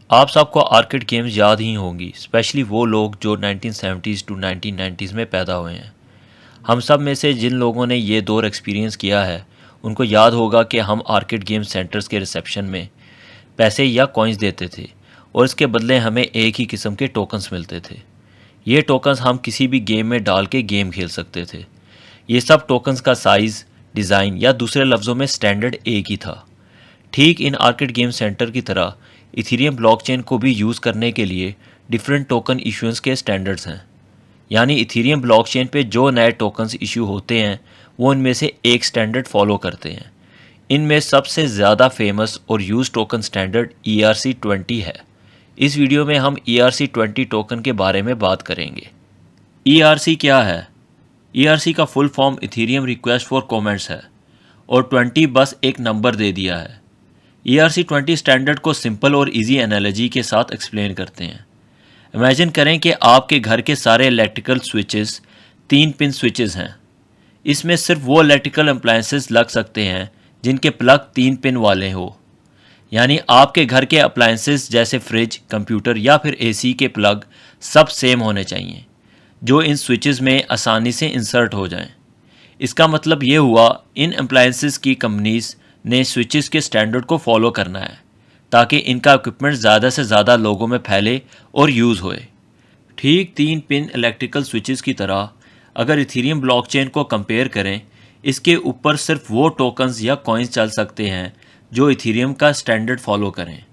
आप सबको arcade games याद ही होंगी, स्पेशली वो लोग जो 1970s टू 1990s में पैदा हुए हैं। हम सब में से जिन लोगों ने ये दौर एक्सपीरियंस किया है उनको याद होगा कि हम आर्केड गेम सेंटर्स के रिसेप्शन में पैसे या कॉइन्स देते थे और इसके बदले हमें एक ही किस्म के टोकन्स मिलते थे। ये टोकन्स हम किसी भी गेम में डाल के गेम खेल सकते थे। ये सब टोकन्स का साइज़, डिज़ाइन या दूसरे लफ्ज़ों में स्टैंडर्ड एक ही था। ठीक इन आर्केड गेम सेंटर की तरह इथीरियम ब्लॉकचेन को भी यूज़ करने के लिए डिफरेंट टोकन इशूएंस के स्टैंडर्ड्स हैं। यानी इथीरियम ब्लॉकचेन पे जो नए टोकन्स इशू होते हैं वो इनमें से एक स्टैंडर्ड फॉलो करते हैं। इनमें सबसे ज़्यादा फेमस और यूज टोकन स्टैंडर्ड ERC20 है। इस वीडियो में हम ERC20 टोकन के बारे में बात करेंगे। ERC क्या है? ERC का full form Ethereum request for comments है और 20 बस एक नंबर दे दिया है। ERC20 स्टैंडर्ड को सिंपल और इजी एनालॉजी के साथ एक्सप्लेन करते हैं। इमेजिन करें कि आपके घर के सारे इलेक्ट्रिकल स्विचेस 3 पिन स्विचेस हैं। इसमें सिर्फ वो इलेक्ट्रिकल अप्लायंसेस लग सकते हैं जिनके प्लग 3 पिन वाले हो। यानी आपके घर के अप्लायंसेस जैसे फ्रिज, कंप्यूटर या फिर AC के प्लग सब सेम होने चाहिए जो इन स्विचेस में आसानी से इंसर्ट हो जाएं। इसका मतलब ये हुआ इन अप्लायंसेस की कंपनीज ने स्विचेस के स्टैंडर्ड को फॉलो करना है ताकि इनका इक्विपमेंट ज़्यादा से ज़्यादा लोगों में फैले और यूज़ होए। ठीक 3 पिन इलेक्ट्रिकल स्विचेस की तरह अगर इथीरियम ब्लॉकचेन को कंपेयर करें, इसके ऊपर सिर्फ वो टोकन्स या कॉइन्स चल सकते हैं जो इथीरियम का स्टैंडर्ड फॉलो करें,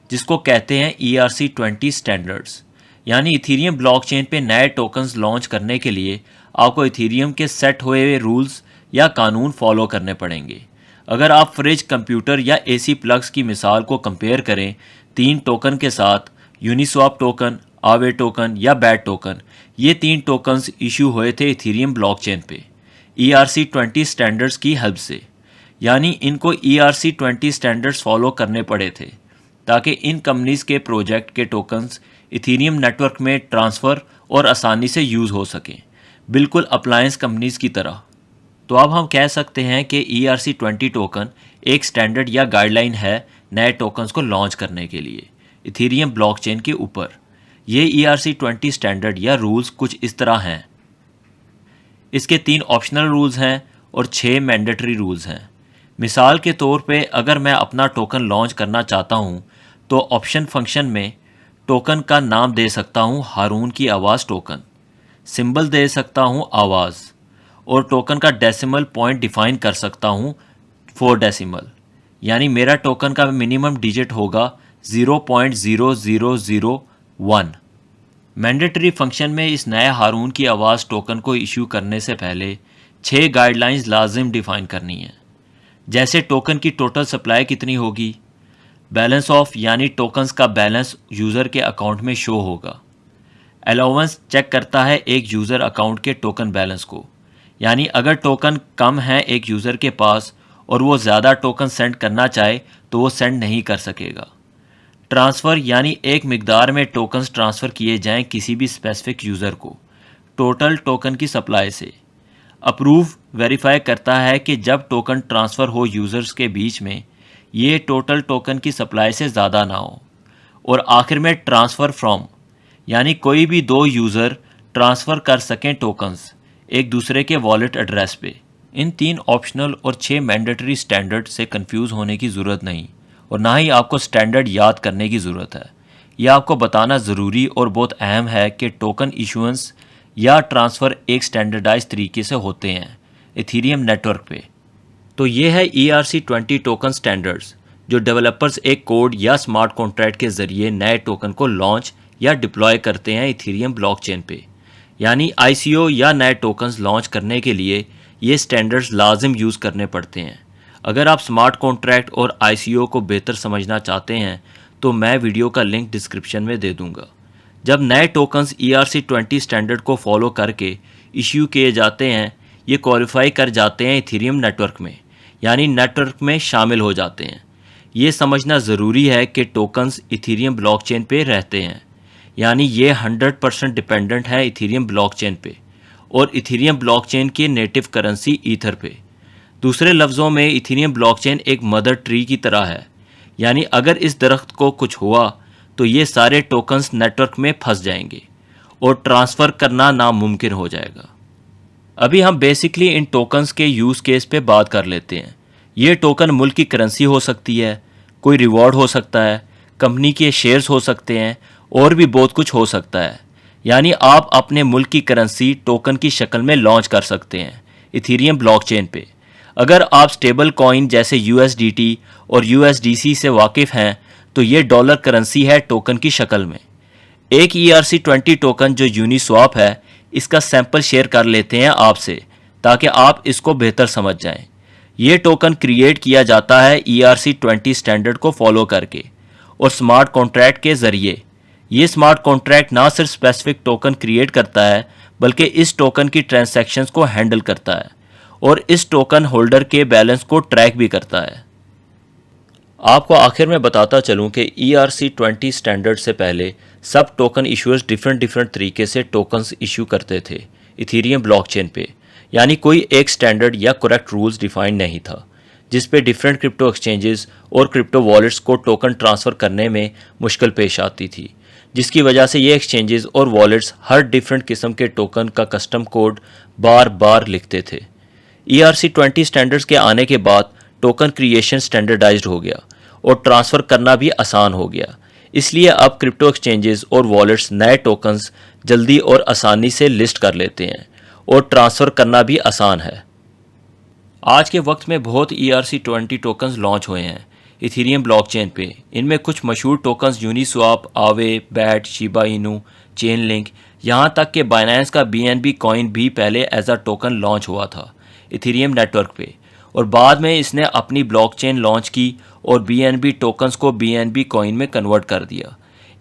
जिसको कहते हैं ERC20 स्टैंडर्ड्स। यानी इथीरियम ब्लॉकचेन पे नए टोकन्स लॉन्च करने के लिए आपको इथीरियम के सेट हुए हुए रूल्स या कानून फॉलो करने पड़ेंगे। अगर आप फ्रिज, कंप्यूटर या AC प्लग्स की मिसाल को कंपेयर करें 3 टोकन के साथ, यूनिस्वाप टोकन, आवे टोकन या बैट टोकन, ये 3 टोकन्स इशू हुए थे इथीरियम ब्लॉकचेन पे ERC20 स्टैंडर्ड्स की हेल्प से। यानी इनको ERC20 स्टैंडर्ड्स फॉलो करने पड़े थे ताकि इन कंपनीज के प्रोजेक्ट के टोकन्स इथीरियम नेटवर्क में ट्रांसफ़र और आसानी से यूज़ हो सकें, बिल्कुल अप्लायंस कंपनीज की तरह। तो अब हम कह सकते हैं कि ERC20 टोकन एक स्टैंडर्ड या गाइडलाइन है नए टोकन्स को लॉन्च करने के लिए इथीरियम ब्लॉकचेन के ऊपर। ये ERC20 स्टैंडर्ड या रूल्स कुछ इस तरह हैं। इसके 3 ऑप्शनल रूल्स हैं और 6 मैंडेटरी रूल्स हैं। मिसाल के तौर पे अगर मैं अपना टोकन लॉन्च करना चाहता हूँ तो ऑप्शन फंक्शन में टोकन का नाम दे सकता हूँ हारून की आवाज़ टोकन, सिंबल दे सकता हूँ आवाज़ और टोकन का डेसिमल पॉइंट डिफाइन कर सकता हूँ 4 डेसिमल। यानी मेरा टोकन का मिनिमम डिजिट होगा 0.0001। मैंडेटरी फंक्शन में इस नए हारून की आवाज़ टोकन को इशू करने से पहले 6 गाइडलाइंस लाजिम डिफाइन करनी है। जैसे टोकन की टोटल सप्लाई कितनी होगी, बैलेंस ऑफ यानी टोकन्स का बैलेंस यूज़र के अकाउंट में शो होगा। अलाउंस चेक करता है एक यूज़र अकाउंट के टोकन बैलेंस को, यानी अगर टोकन कम है एक यूज़र के पास और वो ज़्यादा टोकन सेंड करना चाहे तो वो सेंड नहीं कर सकेगा। ट्रांसफ़र यानी एक मिकदार में टोकन्स ट्रांसफ़र किए जाएं किसी भी स्पेसिफिक यूज़र को टोटल टोकन की सप्लाई से। अप्रूव वेरीफाई करता है कि जब टोकन ट्रांसफ़र हो यूज़र्स के बीच में ये टोटल टोकन की सप्लाई से ज़्यादा ना हो। और आखिर में ट्रांसफ़र फ्रॉम यानी कोई भी 2 यूज़र ट्रांसफ़र कर सकें टोकन्स एक दूसरे के वॉलेट एड्रेस पे। इन 3 ऑप्शनल और 6 मैंडेटरी स्टैंडर्ड से कंफ्यूज होने की ज़रूरत नहीं और ना ही आपको स्टैंडर्ड याद करने की ज़रूरत है। यह आपको बताना ज़रूरी और बहुत अहम है कि टोकन इशूएंस या ट्रांसफ़र एक स्टैंडर्डाइज तरीके से होते हैं इथीरियम नेटवर्क पे। तो ये है ERC20 टोकन स्टैंडर्ड्स जो डेवलपर्स एक कोड या स्मार्ट कॉन्ट्रैक्ट के ज़रिए नए टोकन को लॉन्च या डिप्लॉय करते हैं इथीरियम ब्लॉकचेन पे। यानी ICO या नए टोकन्स लॉन्च करने के लिए ये स्टैंडर्ड्स लाजिम यूज़ करने पड़ते हैं। अगर आप स्मार्ट कॉन्ट्रैक्ट और ICO को बेहतर समझना चाहते हैं तो मैं वीडियो का लिंक डिस्क्रिप्शन में दे दूंगा। जब नए टोकन्स ERC20 स्टैंडर्ड को फॉलो करके इश्यू किए जाते हैं, ये क्वालिफाई कर जाते हैं इथीरियम नेटवर्क में, यानी नेटवर्क में शामिल हो जाते हैं। ये समझना ज़रूरी है कि टोकन्स इथीरियम ब्लॉकचेन पे रहते हैं, यानी ये 100% डिपेंडेंट है इथीरियम ब्लॉकचेन पे और इथीरियम ब्लॉकचेन की नेटिव करेंसी ईथर पे। दूसरे लफ्ज़ों में इथीरियम ब्लॉकचेन एक मदर ट्री की तरह है, यानी अगर इस दरख्त को कुछ हुआ तो ये सारे टोकन्स नेटवर्क में फंस जाएंगे और ट्रांसफ़र करना नामुमकिन हो जाएगा। अभी हम बेसिकली इन टोकन्स के यूज़ केस पे बात कर लेते हैं। ये टोकन मुल्क की करेंसी हो सकती है, कोई रिवॉर्ड हो सकता है, कंपनी के शेयर्स हो सकते हैं और भी बहुत कुछ हो सकता है। यानी आप अपने मुल्क की करेंसी टोकन की शक्ल में लॉन्च कर सकते हैं इथीरियम ब्लॉकचेन पे। अगर आप स्टेबल कॉइन जैसे USDT और USDC से वाकिफ़ हैं तो ये डॉलर करेंसी है टोकन की शक्ल में। एक ERC20 टोकन जो यूनिस्वाप है, इसका सैंपल शेयर कर लेते हैं आपसे ताकि आप इसको बेहतर समझ जाएं। ये टोकन क्रिएट किया जाता है ERC20 स्टैंडर्ड को फॉलो करके और स्मार्ट कॉन्ट्रैक्ट के ज़रिए। ये स्मार्ट कॉन्ट्रैक्ट ना सिर्फ स्पेसिफिक टोकन क्रिएट करता है बल्कि इस टोकन की ट्रांजैक्शंस को हैंडल करता है और इस टोकन होल्डर के बैलेंस को ट्रैक भी करता है। आपको आखिर में बताता चलूं कि ERC20 स्टैंडर्ड से पहले सब टोकन इशूअर्स डिफरेंट तरीके से टोकन्स इशू करते थे इथीरियम ब्लॉकचेन पे। यानी कोई एक स्टैंडर्ड या करेक्ट रूल्स डिफाइंड नहीं था जिस पे डिफरेंट क्रिप्टो एक्सचेंजेस और क्रिप्टो वॉलेट्स को टोकन ट्रांसफ़र करने में मुश्किल पेश आती थी, जिसकी वजह से ये एक्सचेंजेस और वॉलेट्स हर डिफरेंट किस्म के टोकन का कस्टम कोड बार बार लिखते थे। ERC20 स्टैंडर्ड्स के आने के बाद टोकन क्रिएशन स्टैंडर्डाइज्ड हो गया और ट्रांसफ़र करना भी आसान हो गया। इसलिए अब क्रिप्टो एक्सचेंजेस और वॉलेट्स नए टोकन्स जल्दी और आसानी से लिस्ट कर लेते हैं और ट्रांसफ़र करना भी आसान है। आज के वक्त में बहुत ERC20 टोकन्स लॉन्च हुए हैं इथीरियम ब्लॉकचेन पे। इनमें कुछ मशहूर टोकन्स यूनिस्वाप, आवे, bat, Shiba Inu, chain link, यहाँ तक कि बाइनेंस का BNB कॉइन भी पहले एज अ टोकन लॉन्च हुआ था इथीरियम नेटवर्क पे और बाद में इसने अपनी ब्लॉकचेन लॉन्च की और BNB टोकन्स को BNB कॉइन में कन्वर्ट कर दिया।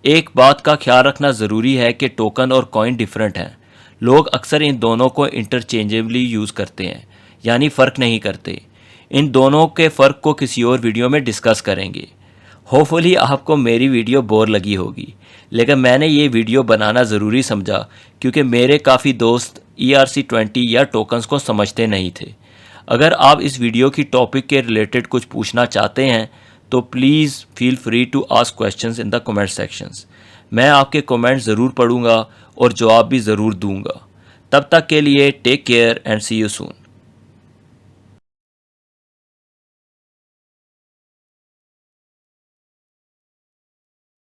एक बात का ख्याल रखना ज़रूरी है कि टोकन और कॉइन डिफरेंट हैं। लोग अक्सर इन दोनों को इंटरचेंजेबली यूज़ करते हैं, यानी फ़र्क नहीं करते। इन दोनों के फ़र्क को किसी और वीडियो में डिस्कस करेंगे। होपफुली आपको मेरी वीडियो बोर लगी होगी, लेकिन मैंने ये वीडियो बनाना ज़रूरी समझा क्योंकि मेरे काफ़ी दोस्त ERC20 या टोकन्स को समझते नहीं थे। अगर आप इस वीडियो की टॉपिक के रिलेटेड कुछ पूछना चाहते हैं तो please feel free to ask questions in the comment sections. मैं आपके कमेंट ज़रूर पढ़ूंगा और जवाब भी ज़रूर दूंगा। तब तक के लिए take care and see you soon.